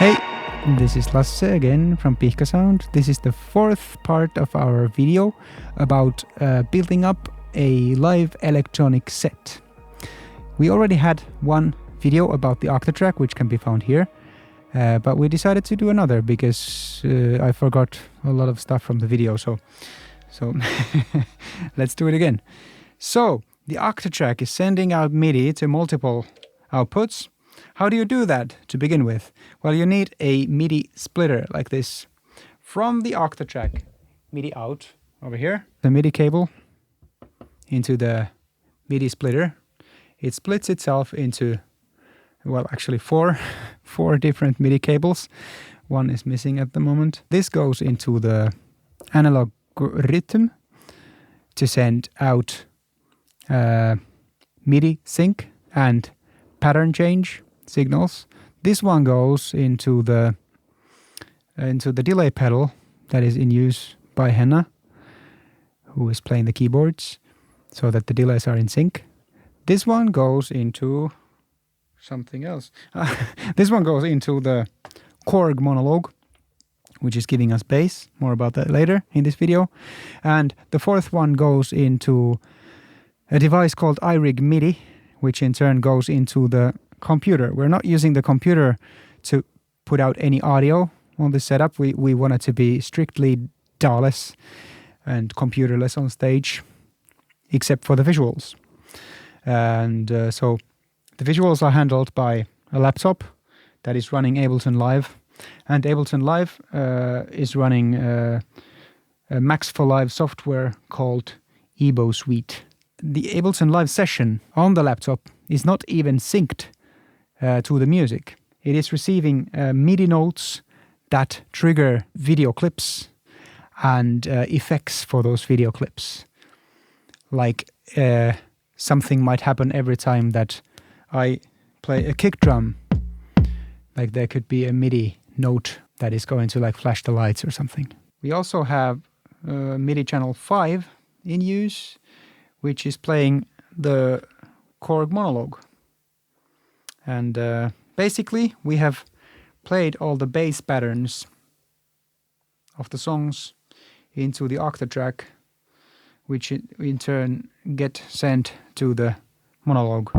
Hey, this is Lasse again from Pihka Sound. This is the fourth part of our video about building up a live electronic set. We already had one video about the Octatrack, which can be found here, but we decided to do another because I forgot a lot of stuff from the video, so let's do it again. So, the Octatrack is sending out MIDI to multiple outputs. How do you do that to begin with? Well, you need a MIDI splitter like this. From the Octatrack MIDI out over here, the MIDI cable into the MIDI splitter. It splits itself into, well, actually four different MIDI cables. One is missing at the moment. This goes into the analog rhythm to send out MIDI sync and pattern change signals. This one goes into the delay pedal that is in use by Henna, who is playing the keyboards, so that the delays are in sync. This one goes into something else. This one goes into the Korg Monologue, which is giving us bass. More about that later in this video. And the fourth one goes into a device called iRig MIDI, which in turn goes into the computer. We're not using the computer to put out any audio on this setup. We want it to be strictly DAW-less and computerless on stage, except for the visuals. And so the visuals are handled by a laptop that is running Ableton Live. And Ableton Live is running a Max for Live software called Ebo Suite. The Ableton Live session on the laptop is not even synced to the music. It is receiving MIDI notes that trigger video clips and effects for those video clips. Like something might happen every time that I play a kick drum. Like there could be a MIDI note that is going to like flash the lights or something. We also have MIDI channel 5 in use, which is playing the Korg Monologue. And basically we have played all the bass patterns of the songs into the Octatrack, which in turn get sent to the Monologue.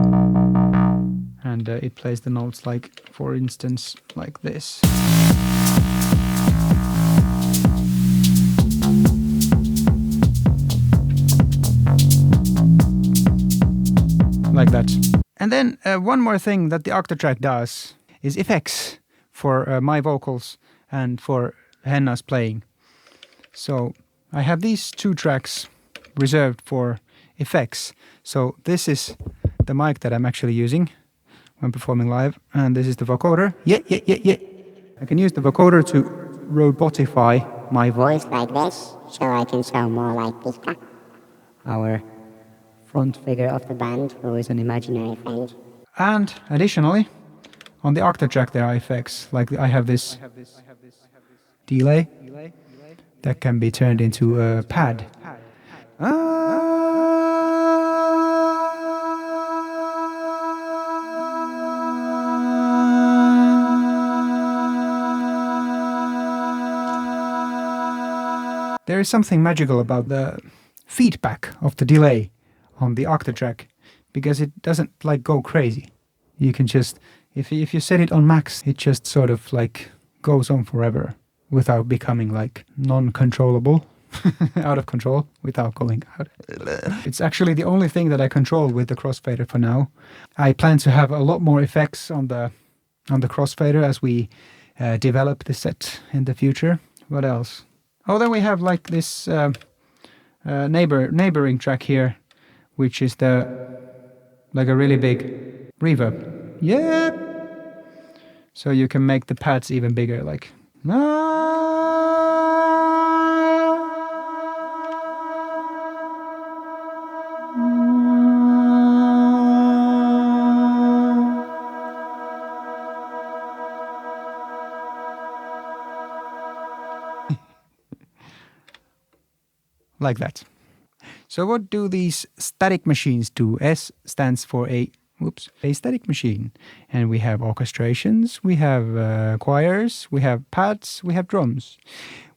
And it plays the notes like, for instance, like this. Like that. And then one more thing that the Octatrack does is effects for my vocals and for Henna's playing. So I have these two tracks reserved for effects. So this is the mic that I'm actually using when performing live, and this is the vocoder. Yeah. I can use the vocoder to robotify my voice Like this, so I can sound more like Pihka, our front figure of the band, who is an imaginary friend. And additionally, on the Octatrack there are effects, like I have this delay that can be turned into a pad. There is something magical about the feedback of the delay on the Octatrack, because it doesn't like go crazy. You can just, if you set it on max, it just sort of like goes on forever without becoming like non-controllable, out of control, without going out. It's actually the only thing that I control with the crossfader for now. I plan to have a lot more effects on the crossfader as we develop the set in the future. What else? Oh, then we have like this neighboring track here, which is like a really big reverb. Yeah. So you can make the pads even bigger, like. Like that. So what do these static machines do? S stands for a static machine. And we have orchestrations, we have choirs, we have pads, we have drums.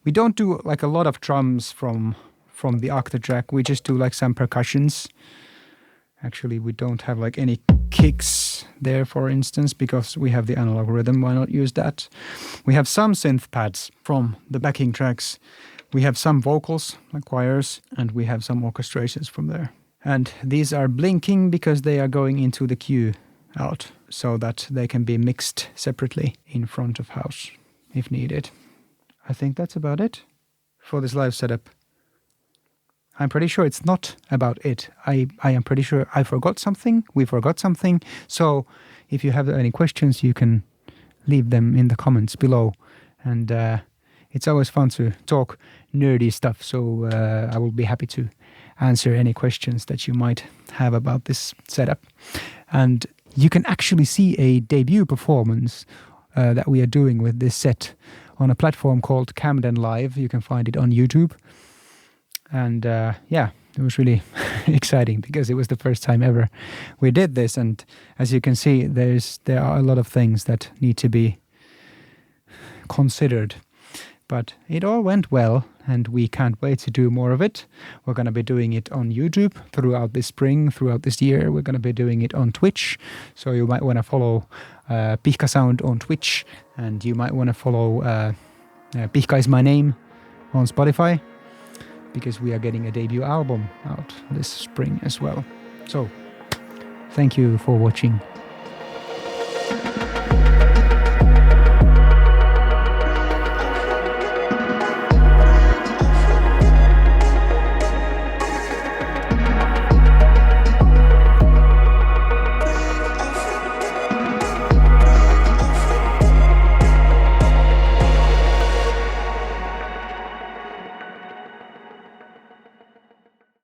We don't do like a lot of drums from the Octatrack. We just do like some percussions. Actually, we don't have like any kicks there, for instance, because we have the analog rhythm. Why not use that? We have some synth pads from the backing tracks. We have some vocals, like choirs, and we have some orchestrations from there. And these are blinking because they are going into the queue out so that they can be mixed separately in front of house if needed. I think that's about it for this live setup. I'm pretty sure it's not about it. I am pretty sure I forgot something. We forgot something. So if you have any questions, you can leave them in the comments below. And it's always fun to talk nerdy stuff. So I will be happy to answer any questions that you might have about this setup. And you can actually see a debut performance that we are doing with this set on a platform called Camden Live. You can find it on YouTube. And yeah, it was really exciting because it was the first time ever we did this. And as you can see, there are a lot of things that need to be considered. But it all went well, and we can't wait to do more of it. We're going to be doing it on YouTube throughout this spring, throughout this year. We're going to be doing it on Twitch. So you might want to follow Pihka Sound on Twitch, and you might want to follow Pihka Is My Name on Spotify, because we are getting a debut album out this spring as well. So, thank you for watching.